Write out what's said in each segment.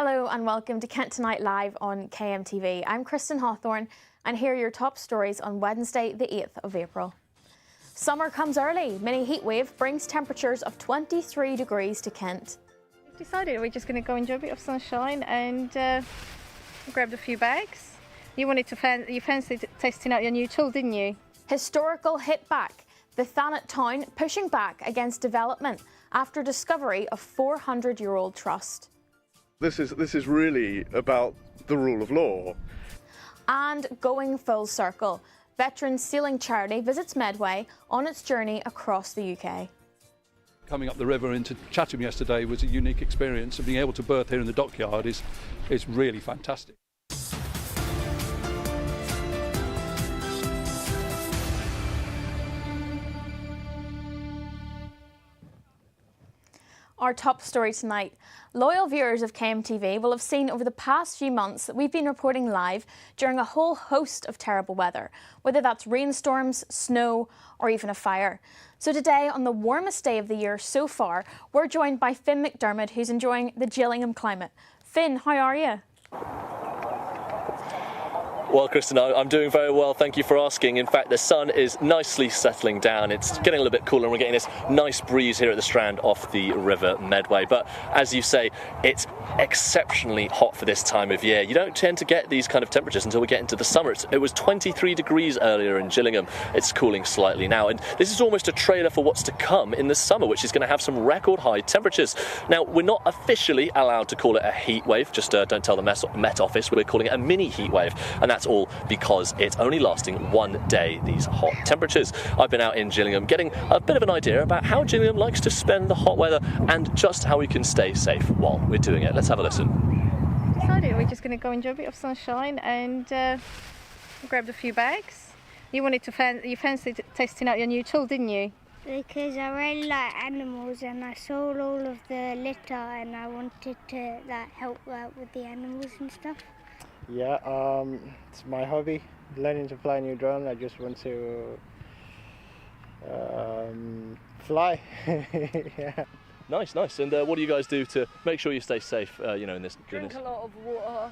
Hello and welcome to Kent Tonight Live on KMTV. I'm Kristen Hawthorne and here are your top stories on Wednesday the 8th of April. Summer comes early. Mini heatwave brings temperatures of 23 degrees to Kent. We've decided we're just going to go enjoy a bit of sunshine and grabbed a few bags. You fancied testing out your new tool, didn't you? Historical hit back. The Thanet town pushing back against development after discovery of 400-year-old trust. This is really about the rule of law. And going full circle. Veterans Sailing Charity visits Medway on its journey across the UK. Coming up the river into Chatham yesterday was a unique experience, and being able to berth here in the dockyard is really fantastic. Our top story tonight. Loyal viewers of KMTV will have seen over the past few months that we've been reporting live during a whole host of terrible weather, whether that's rainstorms, snow or even a fire. So today, on the warmest day of the year so far, we're joined by Finn McDermott, who's enjoying the Gillingham climate. Finn, how are you? Well, Kristen, I'm doing very well, thank you for asking. In fact, the sun is nicely settling down. It's getting a little bit cooler and we're getting this nice breeze here at the Strand off the River Medway. But as you say, it's exceptionally hot for this time of year. You don't tend to get these kind of temperatures until we get into the summer. It was 23 degrees earlier in Gillingham. It's cooling slightly now. And this is almost a trailer for what's to come in the summer, which is going to have some record high temperatures. Now, we're not officially allowed to call it a heat wave. Just don't tell the Met Office. We're calling it a mini heat wave. And that's all because it's only lasting one day, these hot temperatures. I've been out in Gillingham getting a bit of an idea about how Gillingham likes to spend the hot weather and just how we can stay safe while we're doing it. Let's have a listen. Decided we're just going to go enjoy a bit of sunshine and grabbed a few bags. You fancied testing out your new tool, didn't you? Because I really like animals and I saw all of the litter and I wanted to help out with the animals and stuff. Yeah, it's my hobby, learning to fly a new drone. I just want to fly. Yeah. Nice. And what do you guys do to make sure you stay safe? In this. Drink a lot of water.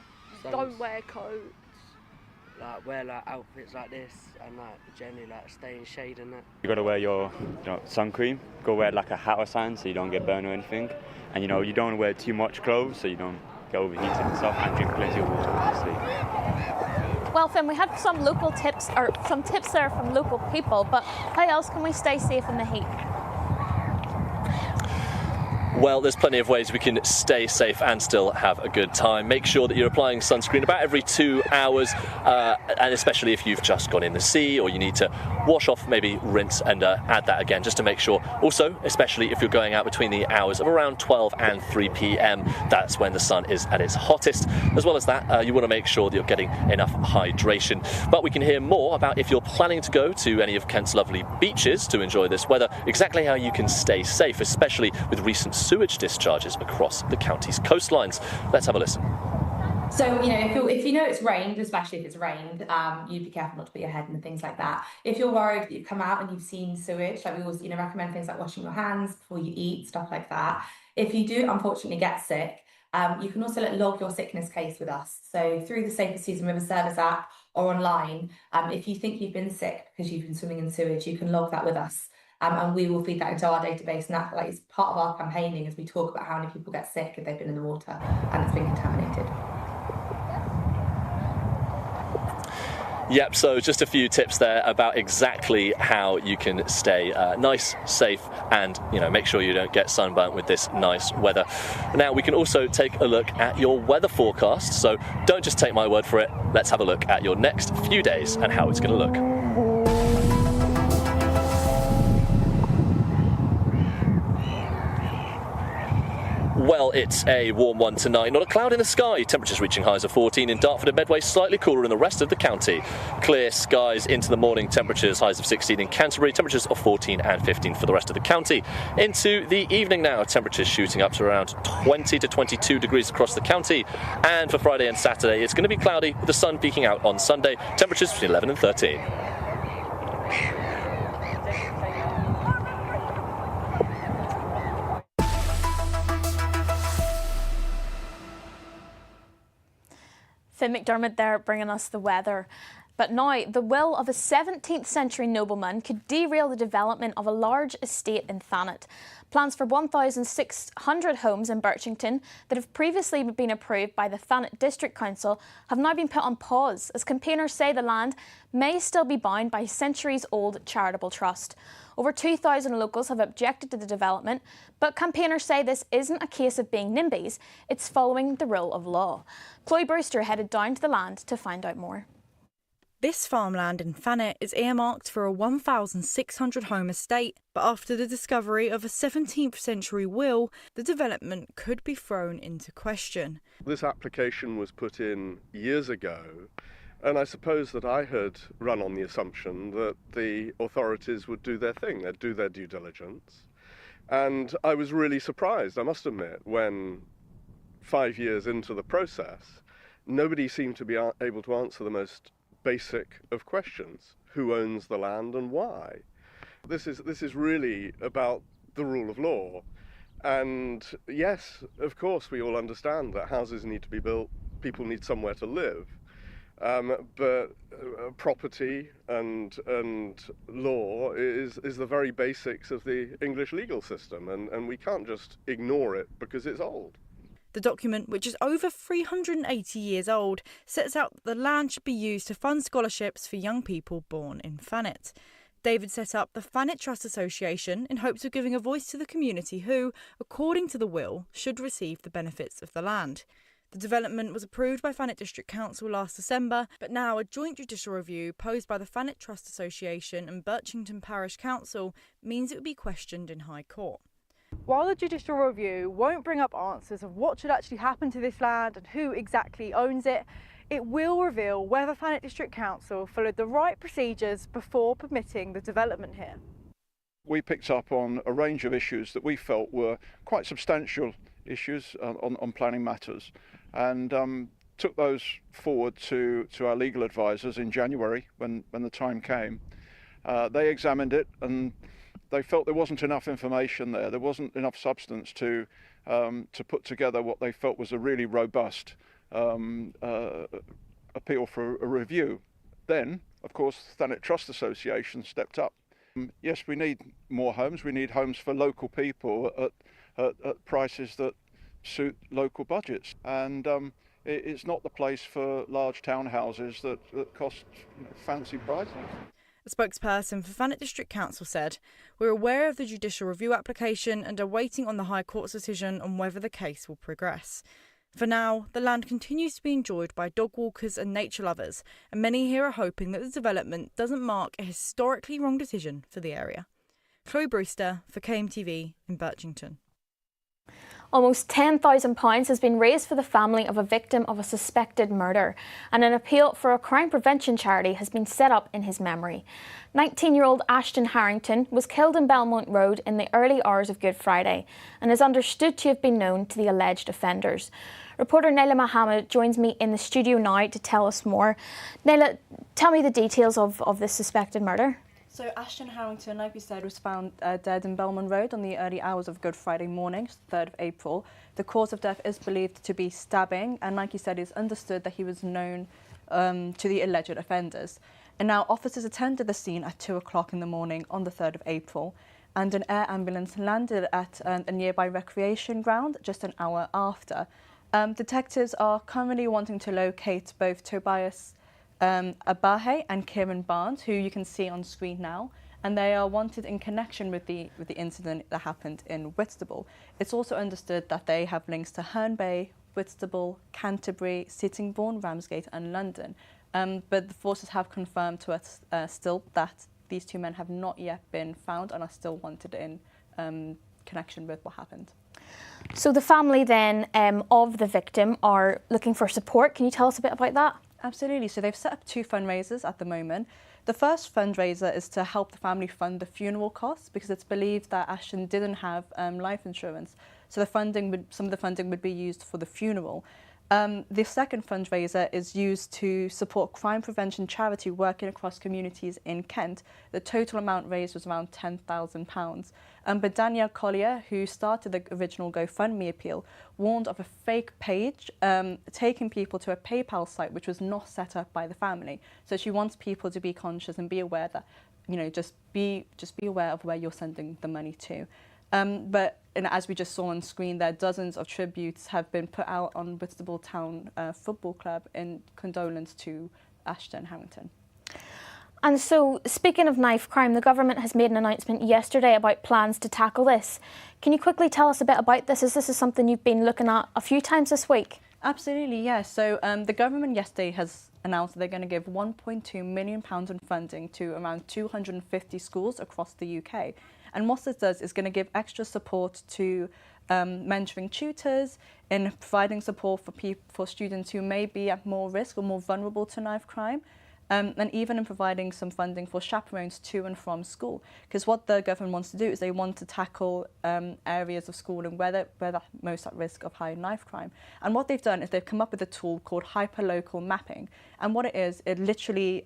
Don't wear coats. Wear outfits like this and generally stay in shade and that. You got to wear your sun cream. Go wear like a hat or something so you don't get burned or anything. And you don't want to wear too much clothes so you don't get overheated and stuff, and drink plenty of water, obviously. Well, Finn, we had some local tips, or some tips there from local people, but how else can we stay safe in the heat? Well, there's plenty of ways we can stay safe and still have a good time. Make sure that you're applying sunscreen about every 2 hours, and especially if you've just gone in the sea or you need to wash off, maybe rinse and add that again just to make sure. Also, especially if you're going out between the hours of around 12 and 3 p.m, that's when the sun is at its hottest. As well as that, you want to make sure that you're getting enough hydration. But we can hear more about if you're planning to go to any of Kent's lovely beaches to enjoy this weather, exactly how you can stay safe, especially with recent sewage discharges across the county's coastlines. Let's have a listen. So, if you know it's rained, especially if it's rained, you'd be careful not to put your head in and things like that. If you're worried that you've come out and you've seen sewage, we always, recommend things like washing your hands before you eat, stuff like that. If you do, unfortunately, get sick, you can also log your sickness case with us. So through the Safer Season River Service app or online, if you think you've been sick because you've been swimming in sewage, you can log that with us. And we will feed that into our database, and that is part of our campaigning as we talk about how many people get sick if they've been in the water and it's been contaminated. Yep, so just a few tips there about exactly how you can stay nice, safe, and make sure you don't get sunburnt with this nice weather. Now we can also take a look at your weather forecast, so don't just take my word for it. Let's have a look at your next few days and how it's going to look. Well, it's a warm one tonight, not a cloud in the sky. Temperatures reaching highs of 14 in Dartford and Medway, slightly cooler in the rest of the county. Clear skies into the morning, temperatures highs of 16 in Canterbury, temperatures of 14 and 15 for the rest of the county. Into the evening now, temperatures shooting up to around 20 to 22 degrees across the county. And for Friday and Saturday, it's going to be cloudy with the sun peeking out on Sunday, temperatures between 11 and 13. Finn McDermott there bringing us the weather. But now, the will of a 17th century nobleman could derail the development of a large estate in Thanet. Plans for 1,600 homes in Birchington that have previously been approved by the Thanet District Council have now been put on pause, as campaigners say the land may still be bound by a centuries-old charitable trust. Over 2,000 locals have objected to the development, but campaigners say this isn't a case of being NIMBYs, it's following the rule of law. Chloe Brewster headed down to the land to find out more. This farmland in Thanet is earmarked for a 1,600 home estate, but after the discovery of a 17th century will, the development could be thrown into question. This application was put in years ago, and I suppose that I had run on the assumption that the authorities would do their thing, they'd do their due diligence. And I was really surprised, I must admit, when 5 years into the process, nobody seemed to be able to answer the most basic of questions. Who owns the land and why? This is really about the rule of law. And yes, of course, we all understand that houses need to be built, people need somewhere to live. But property and law is the very basics of the English legal system, and we can't just ignore it because it's old. The document, which is over 380 years old, sets out that the land should be used to fund scholarships for young people born in Thanet. David set up the Thanet Trust Association in hopes of giving a voice to the community who, according to the will, should receive the benefits of the land. The development was approved by Thanet District Council last December, but now a joint judicial review posed by the Thanet Trust Association and Birchington Parish Council means it would be questioned in High Court. While the judicial review won't bring up answers of what should actually happen to this land and who exactly owns it, it will reveal whether Thanet District Council followed the right procedures before permitting the development here. We picked up on a range of issues that we felt were quite substantial issues on planning matters, and took those forward to our legal advisors in January when the time came. They examined it and they felt there wasn't enough information there. There wasn't enough substance to put together what they felt was a really robust appeal for a review. Then, of course, the Thanet Trust Association stepped up. Yes, we need more homes. We need homes for local people at prices that suit local budgets. And it's not the place for large townhouses that cost fancy prices. A spokesperson for Thanet District Council said, "We're aware of the judicial review application and are waiting on the High Court's decision on whether the case will progress. For now, the land continues to be enjoyed by dog walkers and nature lovers, and many here are hoping that the development doesn't mark a historically wrong decision for the area." Chloe Brewster for KMTV in Birchington. Almost £10,000 has been raised for the family of a victim of a suspected murder, and an appeal for a crime prevention charity has been set up in his memory. 19-year-old Ashton Harrington was killed in Belmont Road in the early hours of Good Friday and is understood to have been known to the alleged offenders. Reporter Naila Mohammed joins me in the studio now to tell us more. Naila, tell me the details of this suspected murder. So Ashton Harrington, like we said, was found dead in Belmont Road on the early hours of Good Friday morning, 3rd of April. The cause of death is believed to be stabbing, and like you said, it's understood that he was known to the alleged offenders. And now officers attended the scene at 2 o'clock in the morning on the 3rd of April, and an air ambulance landed at a nearby recreation ground just an hour after. Detectives are currently wanting to locate both Tobias Abahe and Kieran Barnes, who you can see on screen now, and they are wanted in connection with the incident that happened in Whitstable. It's also understood that they have links to Herne Bay, Whitstable, Canterbury, Sittingbourne, Ramsgate and London. But the forces have confirmed to us still that these two men have not yet been found and are still wanted in connection with what happened. So the family then of the victim are looking for support. Can you tell us a bit about that? Absolutely. So they've set up 2 fundraisers at the moment. The first fundraiser is to help the family fund the funeral costs, because it's believed that Ashton didn't have life insurance. So some of the funding would be used for the funeral. The second fundraiser is used to support crime prevention charity working across communities in Kent. The total amount raised was around £10,000. But Danielle Collier, who started the original GoFundMe appeal, warned of a fake page taking people to a PayPal site which was not set up by the family. So she wants people to be conscious and be aware that, just be aware of where you're sending the money to. But as we just saw on screen there, dozens of tributes have been put out on Whitstable Town Football Club in condolence to Ashton Harrington. And so, speaking of knife crime, the government has made an announcement yesterday about plans to tackle this. Can you quickly tell us a bit about this, as this is something you've been looking at a few times this week? Absolutely, yes. So the government yesterday has announced that they're going to give £1.2 million in funding to around 250 schools across the UK. And what this does is going to give extra support to mentoring tutors, in providing support for students who may be at more risk or more vulnerable to knife crime, and even in providing some funding for chaperones to and from school. Because what the government wants to do is they want to tackle areas of schooling where they're most at risk of high knife crime. And what they've done is they've come up with a tool called hyperlocal mapping. And what it is, it literally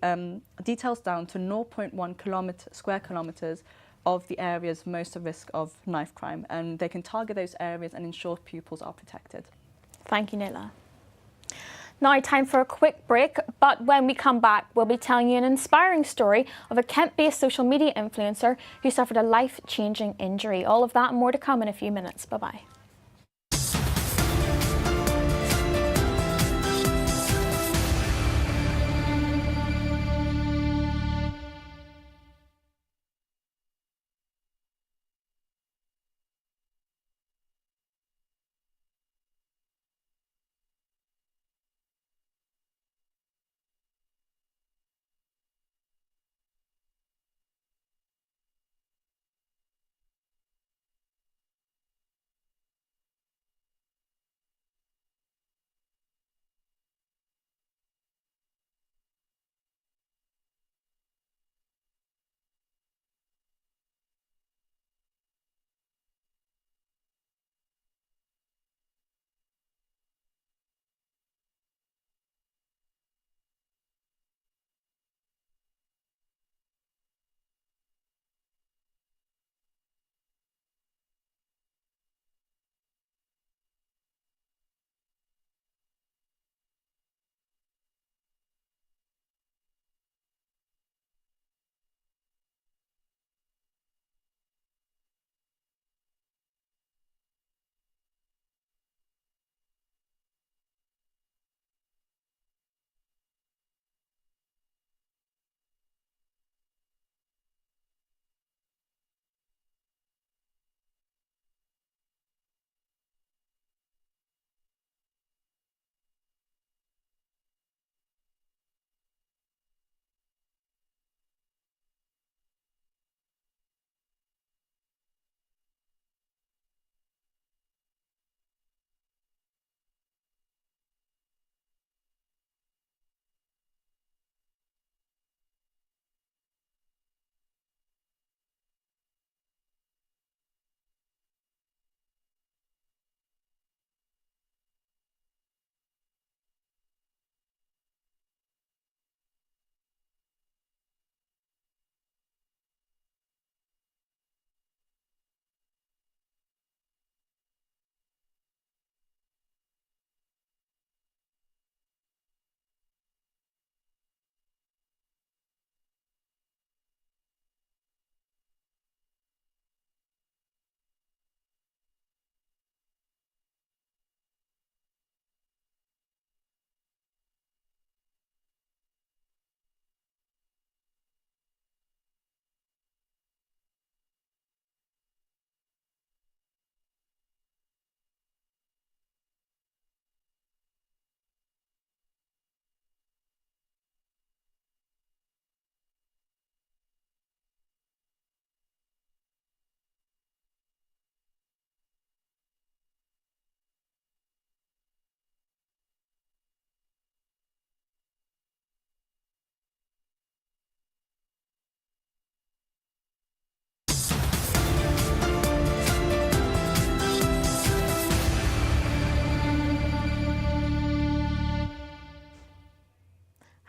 details down to 0.1 square kilometres of the areas most at risk of knife crime, and they can target those areas and ensure pupils are protected. Thank you, Nicola. Now, time for a quick break, but when we come back, we'll be telling you an inspiring story of a Kent-based social media influencer who suffered a life-changing injury. All of that and more to come in a few minutes. Bye-bye.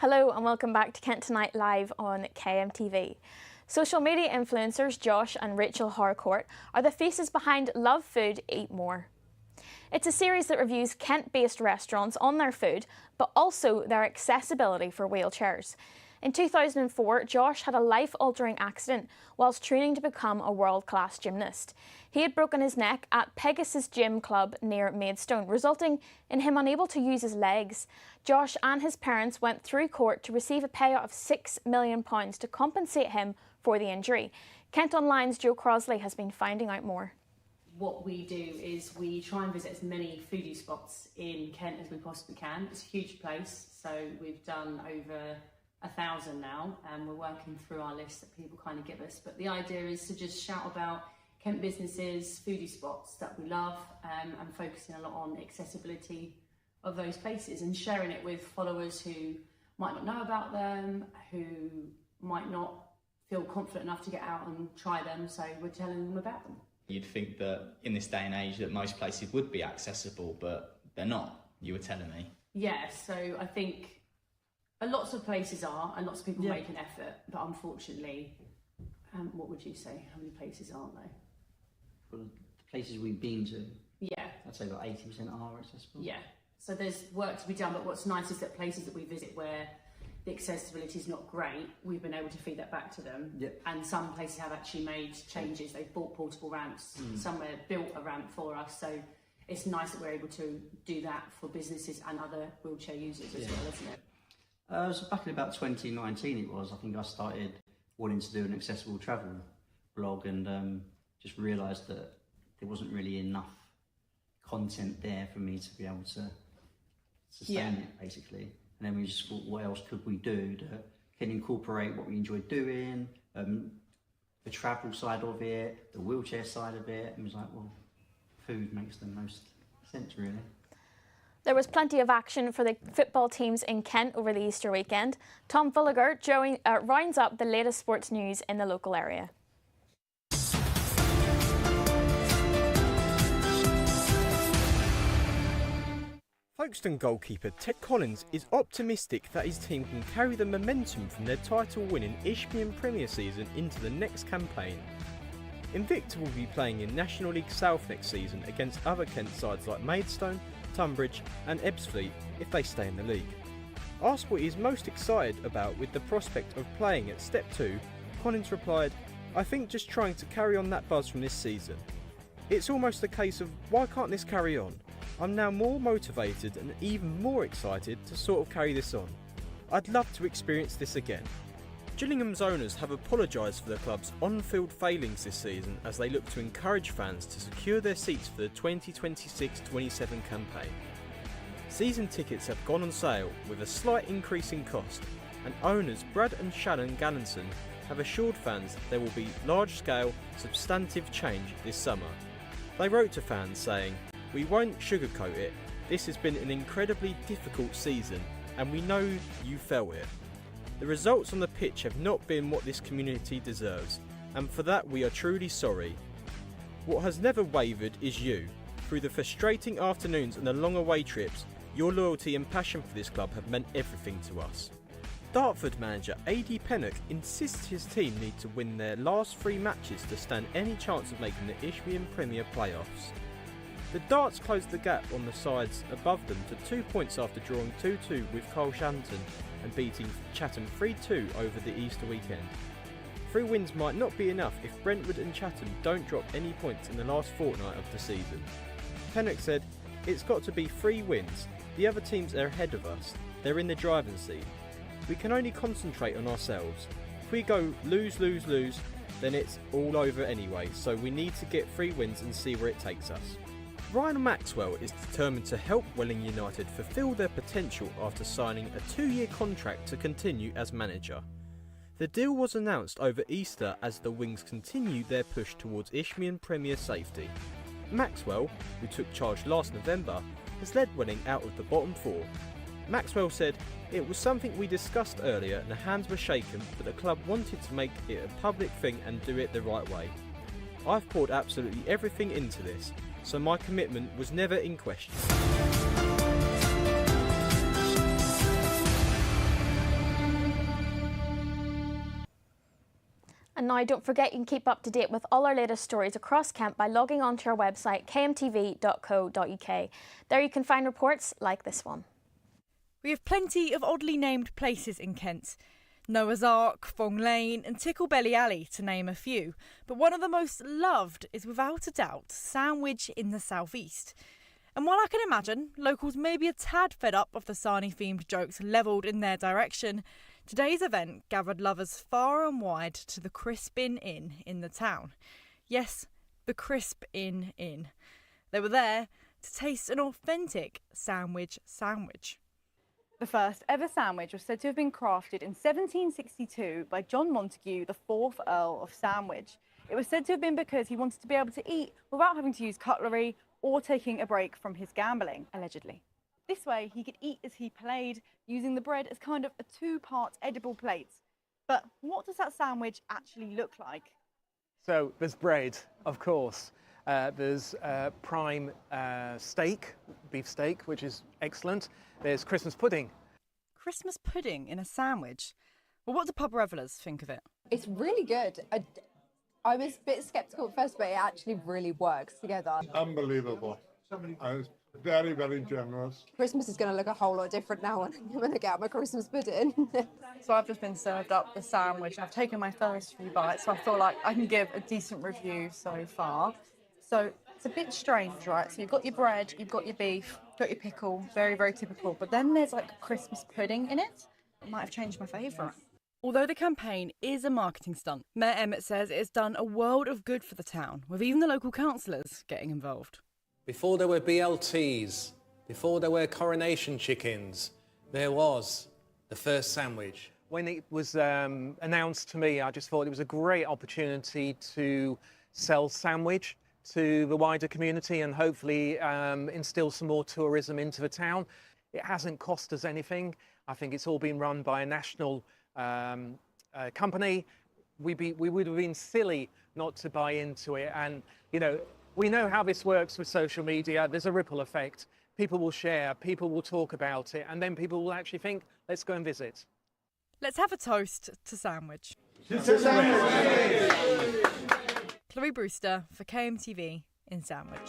Hello and welcome back to Kent Tonight live on KMTV. Social media influencers Josh and Rachel Harcourt are the faces behind Love Food, Eat More. It's a series that reviews Kent-based restaurants on their food, but also their accessibility for wheelchairs. In 2004, Josh had a life-altering accident whilst training to become a world-class gymnast. He had broken his neck at Pegasus Gym Club near Maidstone, resulting in him unable to use his legs. Josh and his parents went through court to receive a payout of £6 million to compensate him for the injury. Kent Online's Joe Crosley has been finding out more. What we do is we try and visit as many foodie spots in Kent as we possibly can. It's a huge place, so we've done over 1,000 now, and we're working through our list that people kind of give us. But the idea is to just shout about Kent businesses, foodie spots that we love, and focusing a lot on accessibility of those places and sharing it with followers who might not know about them, who might not feel confident enough to get out and try them, so we're telling them about them. You'd think that in this day and age that most places would be accessible, but they're not, you were telling me. Yeah, so I think lots of places are, and lots of people make an effort, but unfortunately, what would you say? How many places aren't there? Well, the places we've been to, yeah, I'd say about 80% are accessible. Yeah, so there's work to be done, but what's nice is that places that we visit where the accessibility is not great, we've been able to feed that back to them. Yep. And some places have actually made changes. They've bought portable ramps, somewhere built a ramp for us, so it's nice that we're able to do that for businesses and other wheelchair users as well, isn't it? So back in about 2019 it was, I think I started wanting to do an accessible travel blog, and just realised that there wasn't really enough content there for me to be able to sustain it, basically. And then we just thought, what else could we do that can incorporate what we enjoy doing, the travel side of it, the wheelchair side of it, and it was like, well, food makes the most sense, really. There was plenty of action for the football teams in Kent over the Easter weekend. Tom Villiger rounds up the latest sports news in the local area. Folkestone goalkeeper Ted Collins is optimistic that his team can carry the momentum from their title-winning Isthmian Premier season into the next campaign. Invicta will be playing in National League South next season against other Kent sides like Maidstone, Tunbridge and Ebbsfleet if they stay in the league. Asked what he is most excited about with the prospect of playing at Step 2, Collins replied, "I think just trying to carry on that buzz from this season. It's almost a case of why can't this carry on? I'm now more motivated and even more excited to sort of carry this on. I'd love to experience this again." Gillingham's owners have apologised for the club's on-field failings this season as they look to encourage fans to secure their seats for the 2026-27 campaign. Season tickets have gone on sale with a slight increase in cost, and owners Brad and Shannon Gallinson have assured fans there will be large-scale, substantive change this summer. They wrote to fans saying, "We won't sugarcoat it, this has been an incredibly difficult season and we know you felt it. The results on the pitch have not been what this community deserves, and for that we are truly sorry. What has never wavered is you. Through the frustrating afternoons and the long away trips, your loyalty and passion for this club have meant everything to us." Dartford manager A.D. Pennock insists his team need to win their last 3 matches to stand any chance of making the Isthmian Premier playoffs. The Darts closed the gap on the sides above them to 2 points after drawing 2-2 with Colshampton and beating Chatham 3-2 over the Easter weekend. 3 wins might not be enough if Brentwood and Chatham don't drop any points in the last fortnight of the season. Pennock said, "It's got to be 3 wins. The other teams are ahead of us. They're in the driving seat. We can only concentrate on ourselves. If we go lose, then it's all over anyway, so we need to get 3 wins and see where it takes us." Ryan Maxwell is determined to help Welling United fulfil their potential after signing a 2-year contract to continue as manager. The deal was announced over Easter as the Wings continue their push towards Isthmian Premier safety. Maxwell, who took charge last November, has led Welling out of the bottom 4. Maxwell said, "It was something we discussed earlier and the hands were shaken, but the club wanted to make it a public thing and do it the right way. I've poured absolutely everything into this, so my commitment was never in question." now don't forget you can keep up to date with all our latest stories across Kent by logging onto our website kmtv.co.uk. There you can find reports like this one. We have plenty of oddly named places in Kent. Noah's Ark, Fong Lane and Ticklebelly Alley, to name a few. But one of the most loved is without a doubt Sandwich in the southeast. And while I can imagine locals may be a tad fed up of the Sarnie-themed jokes levelled in their direction, today's event gathered lovers far and wide to the Crisp Inn in the town. Yes, the Crisp Inn. They were there to taste an authentic sandwich. The first ever sandwich was said to have been crafted in 1762 by John Montague, the 4th Earl of Sandwich. It was said to have been because he wanted to be able to eat without having to use cutlery or taking a break from his gambling, allegedly. This way, he could eat as he played, using the bread as kind of a two-part edible plate. But what does that sandwich actually look like? So there's bread, of course. There's prime steak, beef steak, which is excellent. There's Christmas pudding. Christmas pudding in a sandwich? Well, what do pub revellers think of it? It's really good. I was a bit sceptical at first, but it actually really works together. Unbelievable. I was very, very generous. Christmas is going to look a whole lot different now when I get out my Christmas pudding. So I've just been served up the sandwich. I've taken my first few bites, so I feel like I can give a decent review so far. So it's a bit strange, right? So you've got your bread, you've got your beef, you've got your pickle, very, very typical. But then there's like Christmas pudding in it. It might have changed my favourite. Although the campaign is a marketing stunt, Mayor Emmett says it has done a world of good for the town, with even the local councillors getting involved. Before there were BLTs, before there were coronation chickens, there was the first sandwich. When it was announced to me, I just thought it was a great opportunity to sell sandwich to the wider community and hopefully instill some more tourism into the town. It hasn't cost us anything. I think it's all been run by a national company. We would have been silly not to buy into it. And, you know, we know how this works with social media. There's a ripple effect. People will share, people will talk about it, and then people will actually think, let's go and visit. Let's have a toast to sandwich. Chloe Brewster for KMTV in Sandwich.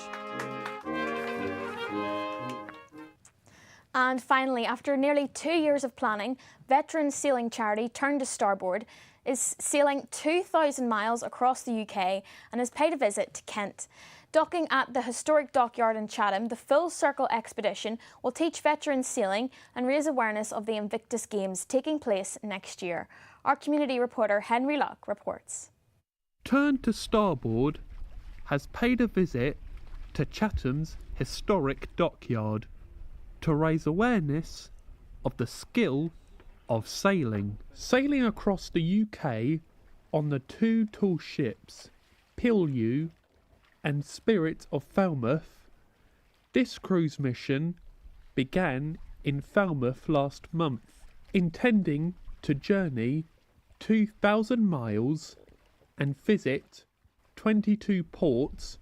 And finally, after nearly 2 years of planning, veteran sailing charity Turn to Starboard is sailing 2,000 miles across the UK and has paid a visit to Kent. Docking at the historic dockyard in Chatham, the Full Circle expedition will teach veterans sailing and raise awareness of the Invictus Games taking place next year. Our community reporter Henry Luck reports. Turn to Starboard has paid a visit to Chatham's historic dockyard to raise awareness of the skill of sailing. Sailing across the UK on the two tall ships, Pilliou and Spirit of Falmouth, this cruise mission began in Falmouth last month, intending to journey 2,000 miles and visit 22 ports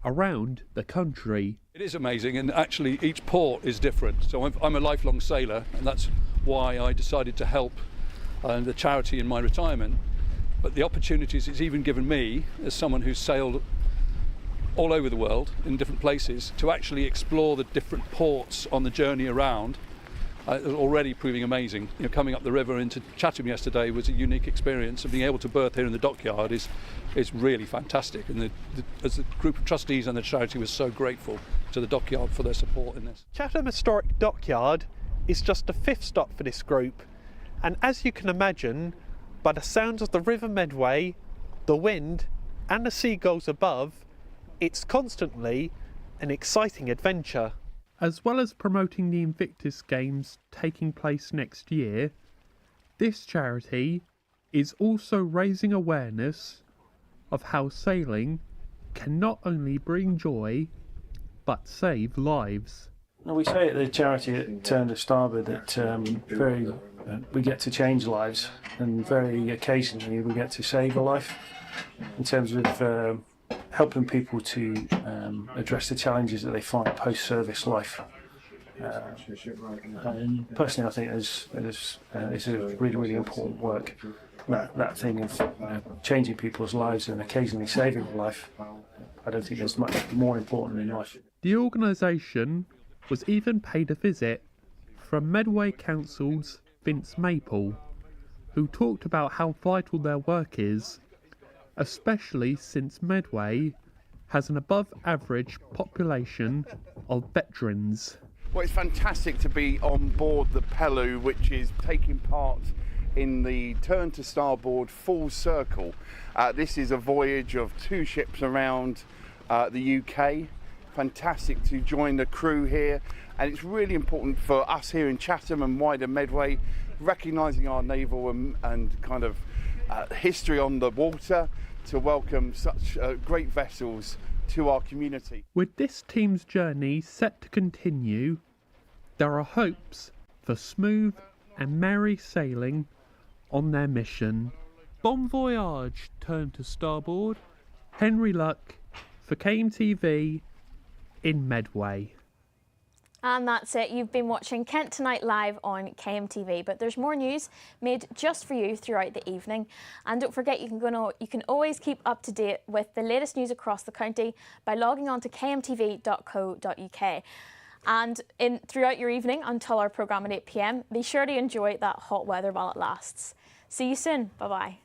around the country. It is amazing, and actually each port is different. So I'm a lifelong sailor, and that's why I decided to help the charity in my retirement. But the opportunities it's even given me, as someone who's sailed all over the world in different places, to actually explore the different ports on the journey around, already proving amazing. You know, coming up the river into Chatham yesterday was a unique experience, and being able to berth here in the dockyard is really fantastic. And as the group of trustees and the charity was so grateful to the dockyard for their support in this. Chatham Historic Dockyard is just the 5th stop for this group, and as you can imagine, by the sounds of the River Medway, the wind and the seagulls above, it's constantly an exciting adventure. As well as promoting the Invictus Games taking place next year, this charity is also raising awareness of how sailing can not only bring joy, but save lives. We say at the charity at Turn to Starboard that we get to change lives, and very occasionally we get to save a life in terms of helping people to address the challenges that they find post-service life. And personally, I think it's a really, really important work. that thing of changing people's lives and occasionally saving a life. I don't think there's much more important in life. The organisation was even paid a visit from Medway Council's Vince Maple, who talked about how vital their work is, especially since Medway has an above average population of veterans. Well, it's fantastic to be on board the Pellew, which is taking part in the Turn to Starboard full circle. This is a voyage of 2 ships around the UK. Fantastic to join the crew here, and it's really important for us here in Chatham and wider Medway, recognising our naval and kind of history on the water, to welcome such great vessels to our community. With this team's journey set to continue, there are hopes for smooth and merry sailing on their mission. Bon voyage, Turn to Starboard. Henry Luck for KMTV in Medway. And that's it. You've been watching Kent Tonight live on KMTV, but there's more news made just for you throughout the evening. And don't forget, you can always keep up to date with the latest news across the county by logging on to kmtv.co.uk. And throughout your evening until our programme at 8 p.m, be sure to enjoy that hot weather while it lasts. See you soon. Bye-bye.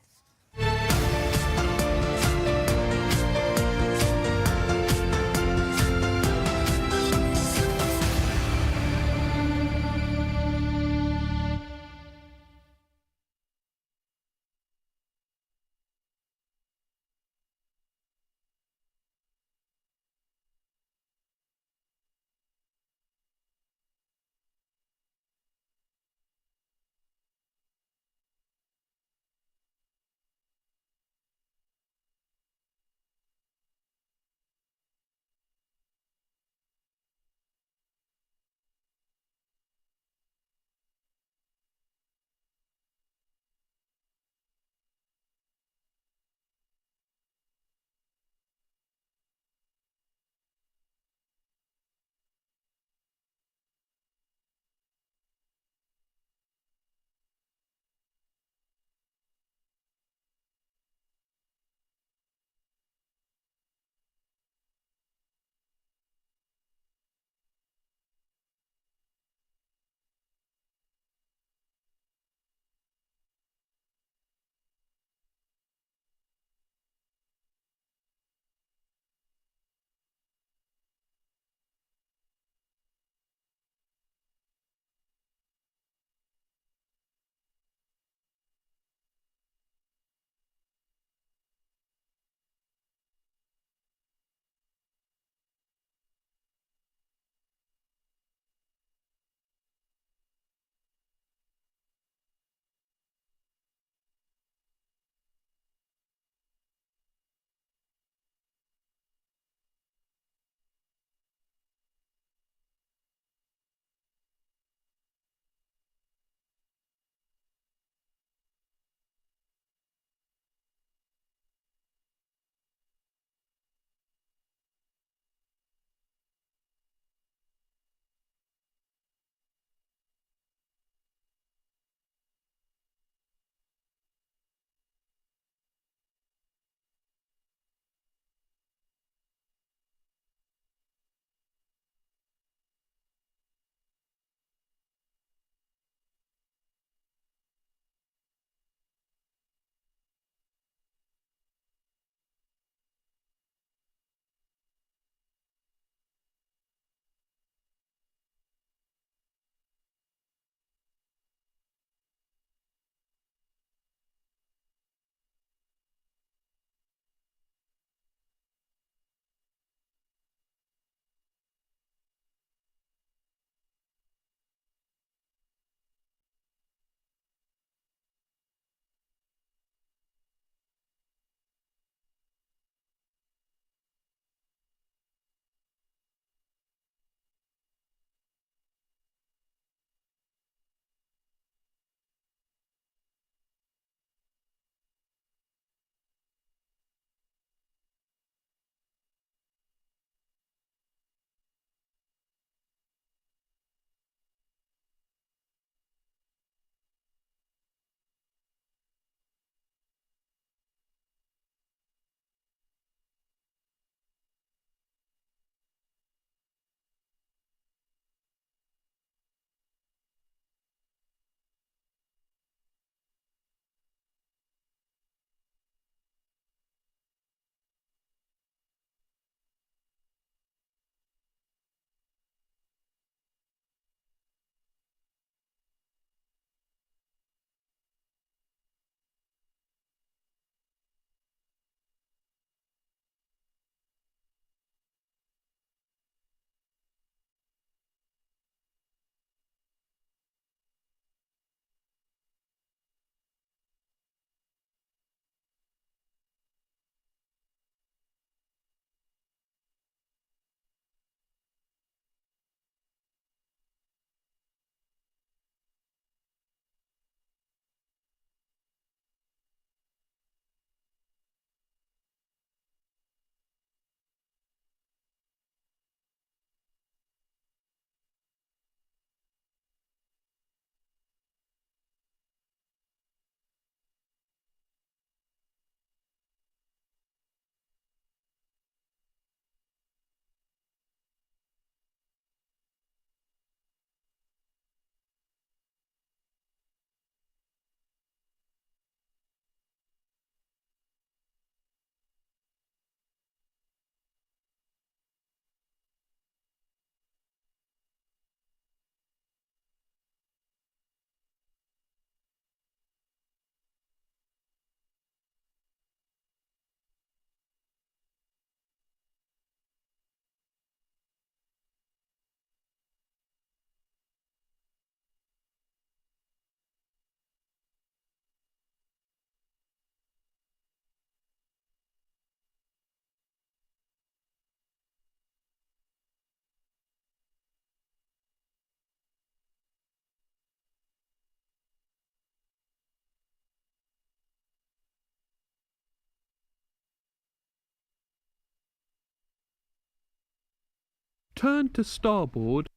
Turn to starboard